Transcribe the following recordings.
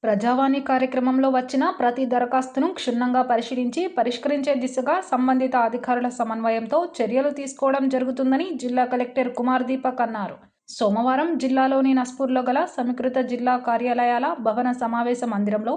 ప్రజావాణి కార్యక్రమంలో వచ్చిన ప్రతి దరఖాస్తును క్షుణ్ణంగా పరిశీలించి పరిష్కరించే దిశగా సంబంధిత అధికారుల సమన్వయంతో చర్యలు తీసుకోవడం జరుగుతుందని జిల్లా కలెక్టర్ కుమార్ దీపక్ అన్నారు. సోమవారం జిల్లాలోని నస్పూర్లో గల సమీకృత జిల్లా కార్యాలయాల భవన సమావేశ మందిరంలో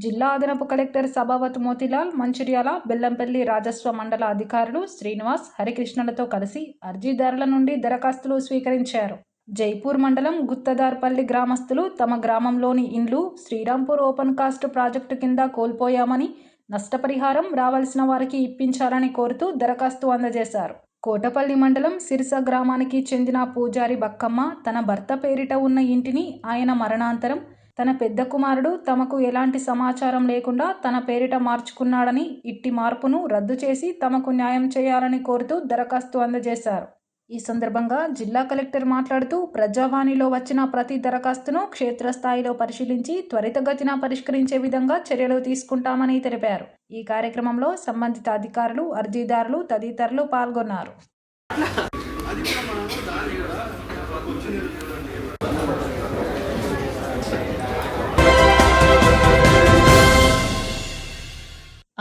జిల్లా అదనపు కలెక్టర్ సభావత్ మోతీలాల్, మంచిర్యాల, బెల్లంపల్లి రాజస్వ మండల అధికారులు శ్రీనివాస్, హరికృష్ణలతో కలిసి అర్జీదారుల నుండి దరఖాస్తులు స్వీకరించారు. జైపూర్ మండలం గుత్తదార్పల్లి గ్రామస్తులు తమ గ్రామంలోని ఇండ్లు శ్రీరాంపూర్ ఓపెన్ కాస్ట్ ప్రాజెక్టు కింద కోల్పోయామని, నష్టపరిహారం రావాల్సిన వారికి ఇప్పించాలని కోరుతూ దరఖాస్తు అందజేశారు. కోటపల్లి మండలం సిరిస గ్రామానికి చెందిన పూజారి బక్కమ్మ తన భర్త పేరిట ఉన్న ఇంటిని ఆయన మరణాంతరం తన పెద్ద కుమారుడు తమకు ఎలాంటి సమాచారం లేకుండా తన పేరిట మార్చుకున్నాడని, ఇట్టి మార్పును రద్దు చేసి తమకు న్యాయం చేయాలని కోరుతూ దరఖాస్తు అందజేశారు. ఈ సందర్భంగా జిల్లా కలెక్టర్ మాట్లాడుతూ ప్రజావాణిలో వచ్చిన ప్రతి దరఖాస్తును క్షేత్రస్థాయిలో పరిశీలించి త్వరితగతిన పరిష్కరించే విధంగా చర్యలు తీసుకుంటామని తెలిపారు. ఈ కార్యక్రమంలో సంబంధిత అధికారులు, అర్జీదారులు తదితరులు పాల్గొన్నారు.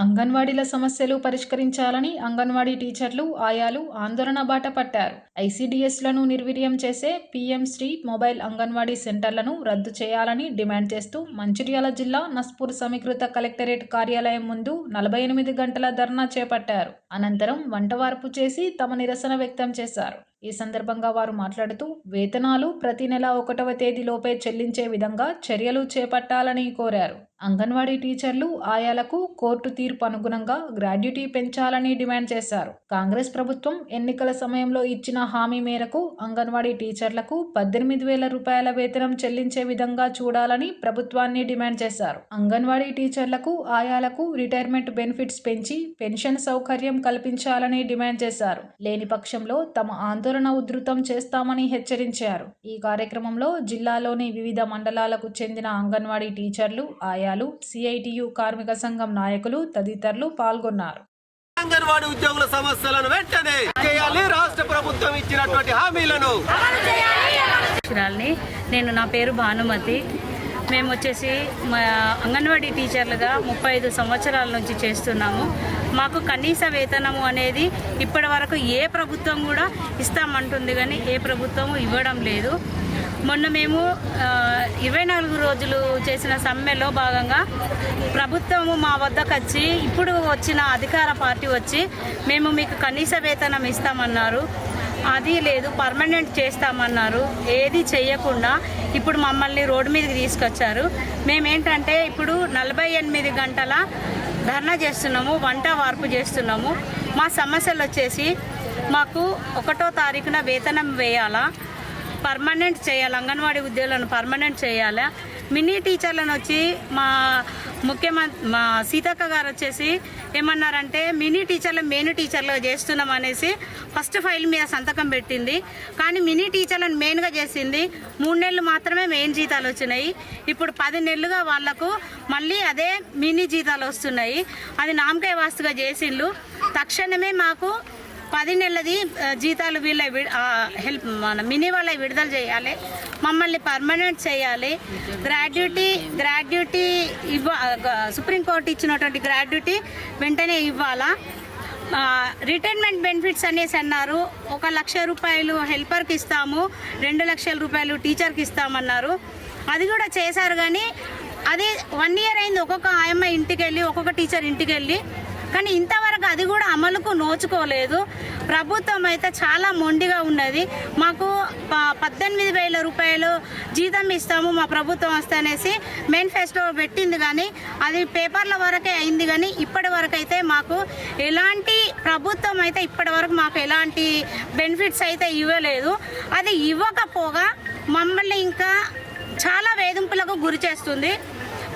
అంగన్వాడీల సమస్యలు పరిష్కరించాలని అంగన్వాడీ టీచర్లు, ఆయాలు ఆందోళన బాట పట్టారు. ఐసీడీఎస్లను నిర్వీర్యం చేసే పీఎం శ్రీ మొబైల్ అంగన్వాడీ సెంటర్లను రద్దు చేయాలని డిమాండ్ చేస్తూ మంచిర్యాల జిల్లా నస్పూర్ సమీకృత కలెక్టరేట్ కార్యాలయం ముందు 48 గంటల ధర్నా చేపట్టారు. అనంతరం వంటవార్పు చేసి తమ నిరసన వ్యక్తం చేశారు. ఈ సందర్భంగా వారు మాట్లాడుతూ వేతనాలు ప్రతి నెల 1వ తేదీలోపే చెల్లించే విధంగా చర్యలు చేపట్టాలని కోరారు. అంగన్వాడీ టీచర్లు, ఆయాలకు కోర్టు తీర్పు అనుగుణంగా గ్రాడ్యుటీ పెంచాలని డిమాండ్ చేశారు. కాంగ్రెస్ ప్రభుత్వం ఎన్నికల సమయంలో ఇచ్చిన హామీ మేరకు అంగన్వాడీ టీచర్లకు 18,000 రూపాయల వేతనం చెల్లించే విధంగా చూడాలని ప్రభుత్వాన్ని డిమాండ్ చేశారు. అంగన్వాడీ టీచర్లకు, ఆయాలకు రిటైర్మెంట్ బెనిఫిట్స్ పెంచి పెన్షన్ సౌకర్యం కల్పించాలని డిమాండ్ చేశారు. లేని పక్షంలో తమ ఆందోళన ఉధృతం చేస్తామని హెచ్చరించారు. ఈ కార్యక్రమంలో జిల్లాలోని వివిధ మండలాలకు చెందిన అంగన్వాడీ టీచర్లు, ఆయాలు, సిఐటియు కార్మిక సంఘం నాయకులు తదితరులు పాల్గొన్నారు. అంగన్వాడీ ఉద్యోగుల సమస్యలను వెంటనే చేయాలి, రాష్ట్ర ప్రభుత్వం ఇచ్చినటువంటి హామీలను. నేను నా పేరు భానుమతి. మేము వచ్చేసి అంగన్వాడీ టీచర్లుగా 35 సంవత్సరాల నుంచి చేస్తున్నాము. మాకు కనీస వేతనము అనేది ఇప్పటి వరకు ఏ ప్రభుత్వం కూడా ఇస్తామంటుంది, కానీ ఏ ప్రభుత్వము ఇవ్వడం లేదు. మొన్న మేము 24 రోజులు చేసిన సమ్మెలో భాగంగా ప్రభుత్వము మా వద్దకు వచ్చి, ఇప్పుడు వచ్చిన అధికార పార్టీ వచ్చి మేము మీకు కనీస వేతనం ఇస్తామన్నారు. అది లేదు, పర్మనెంట్ చేస్తామన్నారు. ఏది చేయకుండా ఇప్పుడు మమ్మల్ని రోడ్డు మీదకి తీసుకొచ్చారు. మేమేంటంటే ఇప్పుడు 48 గంటల ధర్నా చేస్తున్నాము, వంట వార్పు చేస్తున్నాము. మా సమస్యలు వచ్చేసి మాకు 1వ తారీఖున వేతనం వేయాలా, పర్మనెంట్ చేయాలి, అంగన్వాడీ ఉద్యోగులను పర్మనెంట్ చేయాలా. మినీ టీచర్లను వచ్చి మా సీతక్క గారు వచ్చేసి ఏమన్నారంటే మినీ టీచర్లు మెయిన్ టీచర్లుగా చేస్తున్నాం అనేసి ఫస్ట్ ఫైల్ మీద సంతకం పెట్టింది. కానీ మినీ టీచర్లను మెయిన్గా చేసింది. 3 నెలలు మాత్రమే మెయిన్ జీతాలు వచ్చినాయి. ఇప్పుడు 10 నెలలుగా వాళ్లకు మళ్ళీ అదే మినీ జీతాలు వస్తున్నాయి. అది నామకే వాస్తుగా చేసిండ్రు. తక్షణమే మాకు 10 నెలలది జీతాలు వీళ్ళ మన మినీ వాళ్ళ విడుదల చేయాలి, మమ్మల్ని పర్మనెంట్ చేయాలి. గ్రాడ్యుటీ సుప్రీంకోర్టు ఇచ్చినటువంటి గ్రాడ్యుటీ వెంటనే ఇవ్వాలా. రిటైర్మెంట్ బెనిఫిట్స్ అనేసి అన్నారు. 1,00,000 రూపాయలు హెల్పర్కి ఇస్తాము, 2,00,000 రూపాయలు టీచర్కి ఇస్తామన్నారు. అది కూడా చేశారు. కానీ అది 1 ఇయర్ అయింది. ఒక్కొక్క ఆయమ్మ ఇంటికి వెళ్ళి, ఒక్కొక్క టీచర్ ఇంటికి వెళ్ళి, కానీ ఇంతవరకు అది కూడా అమలుకు నోచుకోలేదు. ప్రభుత్వం అయితే చాలా మొండిగా ఉన్నది. మాకు 18,000 రూపాయలు జీతం ఇస్తాము మా ప్రభుత్వం వస్తేనేసి మేనిఫెస్టో పెట్టింది, కానీ అది పేపర్ల వరకే అయింది. కానీ ఇప్పటి వరకు అయితే మాకు ఎలాంటి ప్రభుత్వం అయితే ఇప్పటి వరకు మాకు ఎలాంటి బెనిఫిట్స్ అయితే ఇవ్వలేదు. అది ఇవ్వకపోగా మమ్మల్ని ఇంకా చాలా వేధింపులకు గురి చేస్తుంది.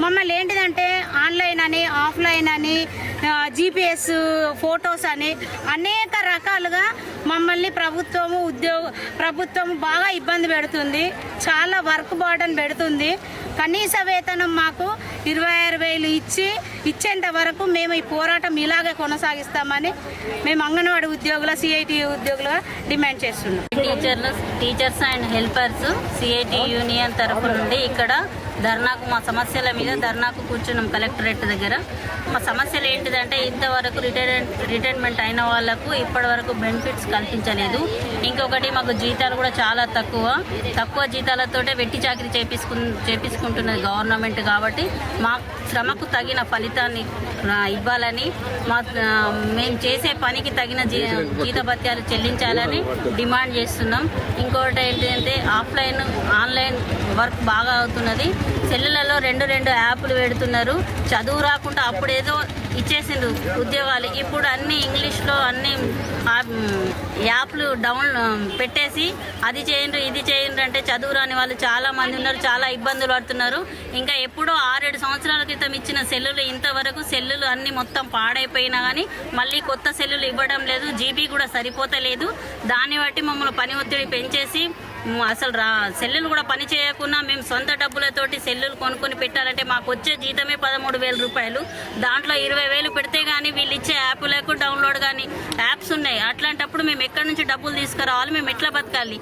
మమ్మల్ని ఏంటిదంటే ఆన్లైన్ అని, ఆఫ్లైన్ అని, జీపీఎస్ ఫొటోస్ అని అనేక రకాలుగా మమ్మల్ని ప్రభుత్వం బాగా ఇబ్బంది పెడుతుంది. చాలా వర్క్ బర్డన్ పెడుతుంది. కనీస వేతనం మాకు 26,000 ఇచ్చేంత వరకు మేము ఈ పోరాటం ఇలాగే కొనసాగిస్తామని మేము అంగన్వాడీ ఉద్యోగుల, సిఐటి ఉద్యోగులుగా డిమాండ్ చేస్తున్నాం. Teachers and helpers CIT union తరఫు నుండి ఇక్కడ ధర్నాకు మా సమస్యల మీద ధర్నాకు కూర్చున్నాం కలెక్టరేట్ దగ్గర. మా సమస్యలు ఏంటిదంటే ఇంతవరకు రిటైర్మెంట్ అయిన వాళ్ళకు ఇప్పటి వరకు బెనిఫిట్స్ కల్పించలేదు. ఇంకొకటి మాకు జీతాలు కూడా చాలా తక్కువ జీతాలతోటే వెట్టి చాకరీ చేపించుకుంటున్నది గవర్నమెంట్. కాబట్టి మా శ్రమకు తగిన ఫలితాన్ని ఇవ్వాలని, మేము చేసే పనికి తగిన జీతభత్యాలు చెల్లించాలని డిమాండ్ చేస్తున్నాం. ఇంకోటి ఏంటంటే ఆన్లైన్ వర్క్ బాగా అవుతున్నది. సెల్లులలో రెండు యాప్లు పెడుతున్నారు. చదువు రాకుండా అప్పుడేదో ఇచ్చేసిండ్రు ఉద్యోగాలు, ఇప్పుడు అన్నీ ఇంగ్లీష్లో అన్ని యాప్లు పెట్టేసి అది చేయండి ఇది చేయండి అంటే చదువు రాని వాళ్ళు చాలా మంది ఉన్నారు, చాలా ఇబ్బందులు పడుతున్నారు. ఇంకా ఎప్పుడో 6-7 సంవత్సరాల క్రితం ఇచ్చిన సెల్లులు ఇంతవరకు సెల్లులు అన్నీ మొత్తం పాడైపోయినా కానీ మళ్ళీ కొత్త సెల్లులు ఇవ్వడం లేదు. జీబీ కూడా సరిపోతలేదు. దాన్ని బట్టి మమ్మల్ని పని ఒత్తిడి పెంచేసి అసలు సెల్లులు కూడా పని చేయకుండా మేము సొంత డబ్బులతోటి సెల్లులు కొనుక్కొని పెట్టాలంటే మాకు వచ్చే జీతమే 13,000 రూపాయలు. దాంట్లో 20,000 పెడితే కానీ వీళ్ళు ఇచ్చే యాప్లకు డౌన్లోడ్ కానీ యాప్స్ ఉన్నాయి. అట్లాంటప్పుడు మేము ఎక్కడి నుంచి డబ్బులు తీసుకురావాలి, మేము ఎట్లా బతకాలి?